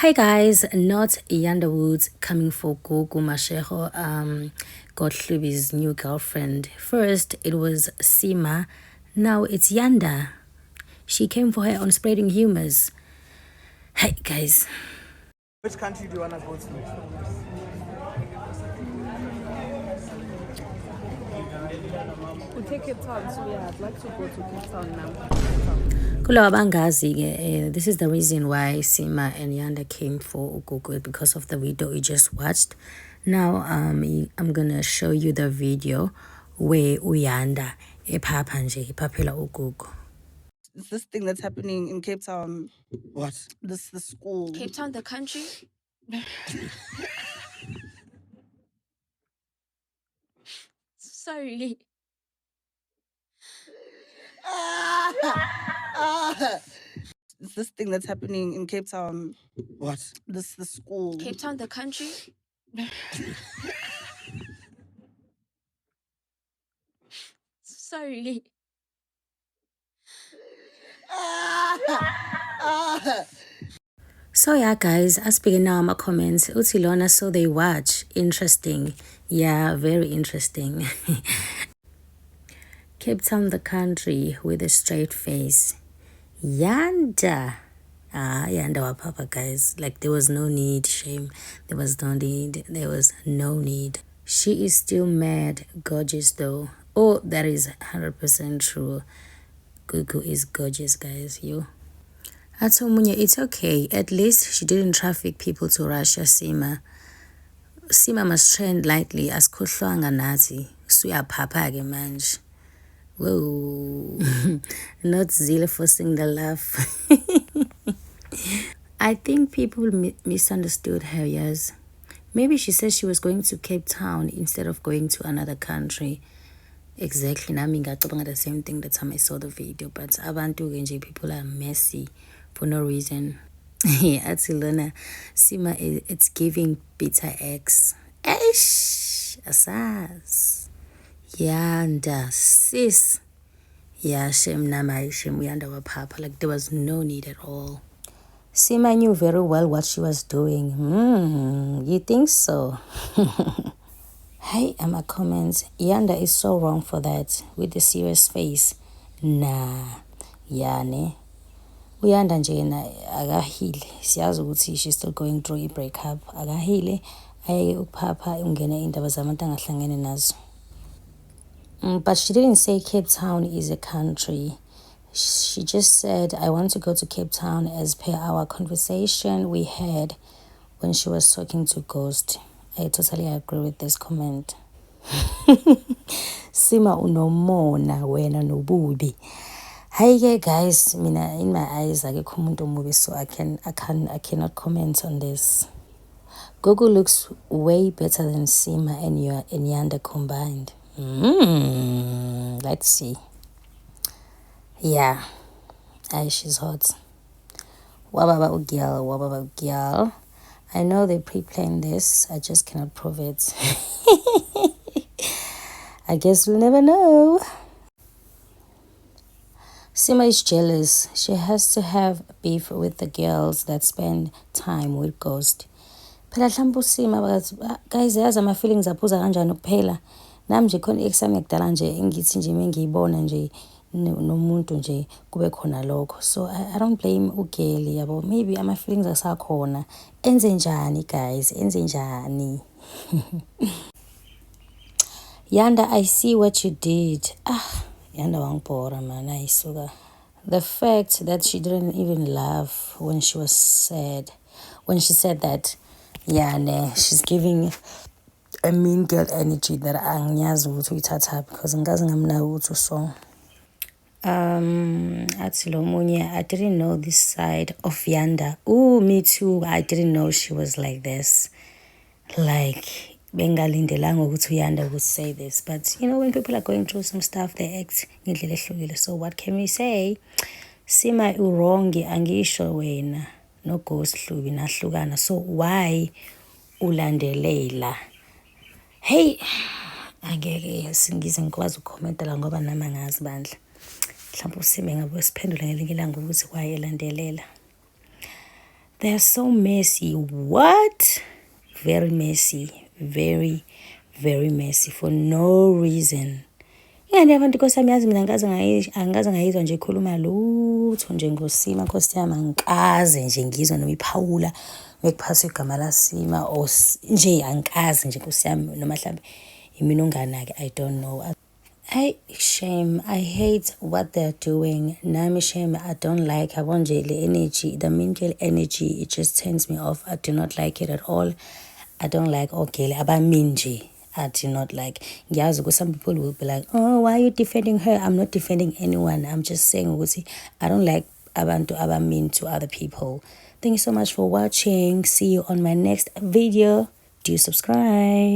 Hi guys, not Yanda Woods coming for Gogo Mashego, Gottlieb's new girlfriend. First it was Sima, now it's Yanda. She came for her on spreading humors. Hey guys. Which country do you want to go to? We take Cape Town, so yeah, I'd like to go to Cape Town now. This is the reason why Sima and Yanda came for Ugogo, because of the video you just watched. Now I'm gonna show you the video where Uyanda epapha nje iphaphela Ugogo. This thing that's happening in Cape Town. What? The school. Cape Town, the country? Sorry. This thing that's happening in Cape Town. What? The school. Cape Town, the country? Sorry. So yeah guys, as speaking now my comments, Utilona, so they watch. Interesting. Yeah, very interesting. Cape Town, the country with a straight face. Yanda. Yanda wa papa guys. Like there was no need, shame. There was no need. There was no need. She is still mad, gorgeous though. Oh, that is 100% true. Gugu is gorgeous guys, you. Atomunye, it's okay. At least she didn't traffic people to Russia, Sima. Sima must trend lightly as kuhlwanga nazi. Suya papa ke manje. Whoa. Not Zile forcing the laugh. I think people misunderstood her, yes. Maybe she said she was going to Cape Town instead of going to another country. Exactly. Nami ngacabanga the same thing the time I saw the video. But abantu nje people are messy for no reason. Athi lona Sima, it's giving bitter X. Eish, asas. Yanda sis. Yeah, shem nama shem Yanda wa papa. Like there was no need at all. Sima knew very well what she was doing. You think so? Hey, my comments. Yanda is so wrong for that. With the serious face. Nah. Yane. Uyanda nje yena akahile. Siyazi ukuthi she's still going through a breakup. Akahile. Ayeke ukuphapha ungene indaba zabantu angahlangene nazo. But she didn't say Cape Town is a country. She just said, I want to go to Cape Town as per our conversation we had when she was talking to Ghost. I totally agree with this comment. Sima unomona wena nobubi. Hi guys, mina in my eyes akekho umuntu omubi, so I cannot comment on this. Gogo looks way better than Sima and Yanda combined. Let's see. Yeah, she's hot. Wababa ugyal. I know they pre-planned this. I just cannot prove it. I guess we'll never know. Sima is jealous. She has to have beef with the girls that spend time with Ghost. Phela mhlawumbe uSima guys, yazi ama feelings aphuza kanjani ukuphela. Nami nje khona exam yakudala nje engithi nje mengiyibona nje nomuntu nje kube khona lokho. So I don't blame ugeli yabo. Maybe ama feelings asakhona. Enze njani guys? Enze njani? Yanda, I see what you did. Yanda wangibhora man, ayisuka. The fact that she didn't even laugh when she said that, yeah, she's giving a mean girl energy that angiyazi ukuthi uyithatha because ngikaze ngamnayo ukuthi so. Athi lo munye, I didn't know this side of Yanda. Ooh, me too. I didn't know she was like this. Like bengalindelanga ukuthi uYanda would say this, but you know when people are going through some stuff they act ngendlela ehlukile. So what can we say? Sima urongi angisho wena no Ghost Hlubi nahlukana, so why ulandelela? Hey, angeke singize ngikwazi ukukhomenta la ngoba nami angazi bandla. Mhlawumbe uSime ngabe siphendula ngelinye ilanga ukuthi why elandelela. They're so messy. What? Very messy. Very, very messy for no reason. Ingani abantu Nkosi yami yazi mina angikaze ngayizwa nje ikhuluma lutho nje ngosima Nkosi yami angikaze nje ngizwa noma iphawula ngekuphasa igama laSima or nje angikaze nje Nkosi yami noma mhlawumbe yimina unganaki I don't know. Shame. I hate what they're doing. Nami shame. I don't like the energy, the mingle energy. It just turns me off. I do not like it at all. I don't like abaminji. I do not like. Some people will be like, oh, why are you defending her? I'm not defending anyone. I'm just saying, I don't like abantu abamin to other people. Thank you so much for watching. See you on my next video. Do subscribe.